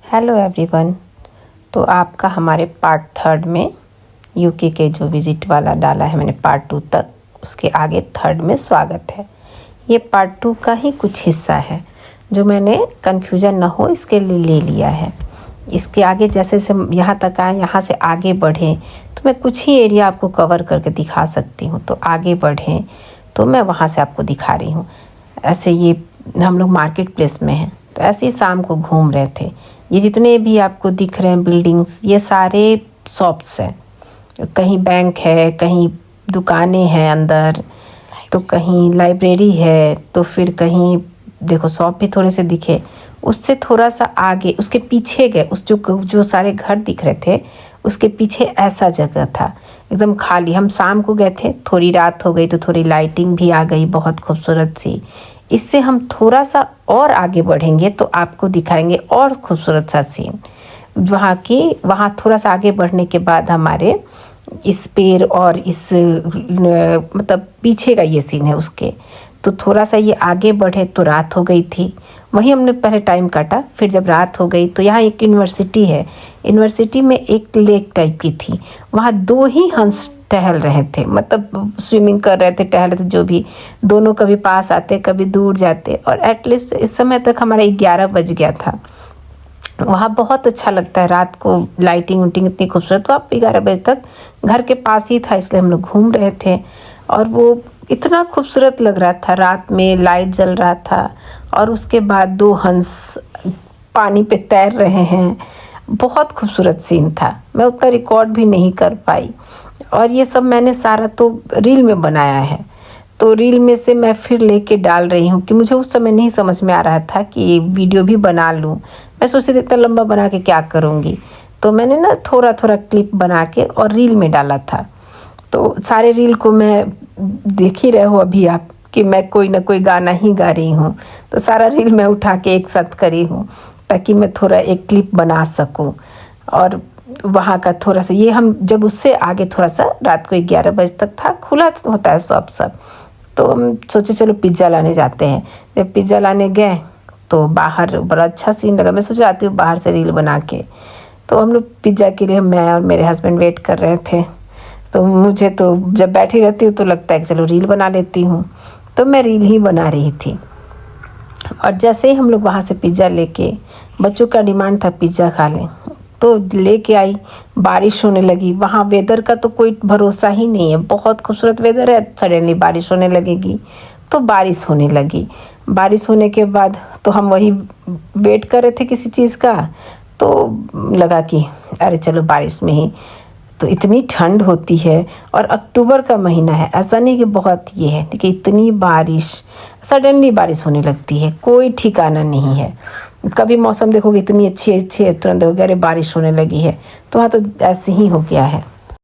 Hello everyone. तो आपका हमारे पार्ट 3 में यूके के जो विज़िट वाला डाला है मैंने पार्ट 2 तक, उसके आगे 3 में स्वागत है। ये पार्ट 2 का ही कुछ हिस्सा है जो मैंने कन्फ्यूज़न ना हो इसके लिए ले लिया है। इसके आगे जैसे से यहाँ तक आए, यहाँ से आगे बढ़ें तो मैं कुछ ही एरिया आपको कवर करके दिखा सकती हूँ। तो आगे बढ़ें तो मैं वहाँ से आपको दिखा रही हूँ। ऐसे ये हम लोग मार्केट प्लेस में हैं, तो ऐसे ही शाम को घूम रहे थे। ये जितने भी आपको दिख रहे हैं बिल्डिंग्स, ये सारे शॉप्स हैं। कहीं बैंक है, कहीं दुकानें हैं अंदर, तो कहीं लाइब्रेरी है, तो फिर कहीं देखो शॉप भी थोड़े से दिखे। उससे थोड़ा सा आगे उसके पीछे गए, उस जो सारे घर दिख रहे थे उसके पीछे ऐसा जगह था एकदम खाली। हम शाम को गए थे, थोड़ी रात हो गई तो थोड़ी लाइटिंग भी आ गई, बहुत खूबसूरत सी। इससे हम थोड़ा सा और आगे बढ़ेंगे तो आपको दिखाएंगे और खूबसूरत सा सीन वहाँ थोड़ा सा आगे बढ़ने के बाद हमारे इस पेड़ और इस मतलब पीछे का ये सीन है उसके। तो थोड़ा सा ये आगे बढ़े तो रात हो गई थी, वहीं हमने पहले टाइम काटा। फिर जब रात हो गई तो यहाँ एक यूनिवर्सिटी है, यूनिवर्सिटी में एक लेक टाइप की थी, वहाँ 2 ही हंस टहल रहे थे, मतलब स्विमिंग कर रहे थे, टहल रहे थे। जो भी दोनों कभी पास आते कभी दूर जाते, और एटलीस्ट इस समय तक हमारा 11 बज गया था। वहाँ बहुत अच्छा लगता है रात को, लाइटिंग उटिंग इतनी खूबसूरत। तो आप 11 बजे तक घर के पास ही था, इसलिए हम लोग घूम रहे थे और वो इतना खूबसूरत लग रहा था। रात में लाइट जल रहा था और उसके बाद 2 हंस पानी पे तैर रहे हैं। बहुत खूबसूरत सीन था, मैं उतना रिकॉर्ड भी नहीं कर पाई। और ये सब मैंने सारा तो रील में बनाया है, तो रील में से मैं फिर लेके डाल रही हूँ कि मुझे उस समय नहीं समझ में आ रहा था कि वीडियो भी बना लूँ। मैं सोची थी इतना लंबा बना के क्या करूँगी, तो मैंने ना थोड़ा थोड़ा क्लिप बना के और रील में डाला था। तो सारे रील को मैं देख ही रहे हो अभी आप कि मैं कोई ना कोई गाना ही गा रही हूँ। तो सारा रील मैं उठा के एक साथ करी हूँ ताकि मैं थोड़ा एक क्लिप बना सकूँ। और वहाँ का थोड़ा सा ये हम जब उससे आगे थोड़ा सा रात को 11 बजे तक था, खुला होता है शॉप सब। तो हम सोचे चलो पिज़्ज़ा लाने जाते हैं। जब पिज़्ज़ा लाने गए तो बाहर बड़ा अच्छा सीन लगा। मैं सोच आती हूँ बाहर से रील बना के। तो हम लोग पिज़्ज़ा के लिए मैं और मेरे हस्बैंड वेट कर रहे थे। तो मुझे तो जब बैठी रहती हूँ तो लगता है कि चलो रील बना लेती हूँ, तो मैं रील ही बना रही थी। और जैसे ही हम लोग वहाँ से पिज़्ज़ा लेके, बच्चों का डिमांड था पिज़्ज़ा खा लें, तो लेके आई। बारिश होने लगी। वहाँ वेदर का तो कोई भरोसा ही नहीं है, बहुत खूबसूरत वेदर है, सडनली बारिश होने लगेगी। तो बारिश होने लगी। बारिश होने के बाद तो हम वही वेट कर रहे थे किसी चीज़ का, तो लगा कि अरे चलो बारिश में ही। तो इतनी ठंड होती है और अक्टूबर का महीना है, ऐसा नहीं कि बहुत ये है कि इतनी बारिश, सडनली बारिश होने लगती है, कोई ठिकाना नहीं है। कभी मौसम देखोगे इतनी अच्छी तुरंत देखोगे अरे बारिश होने लगी है। तो वहाँ तो ऐसे ही हो गया है।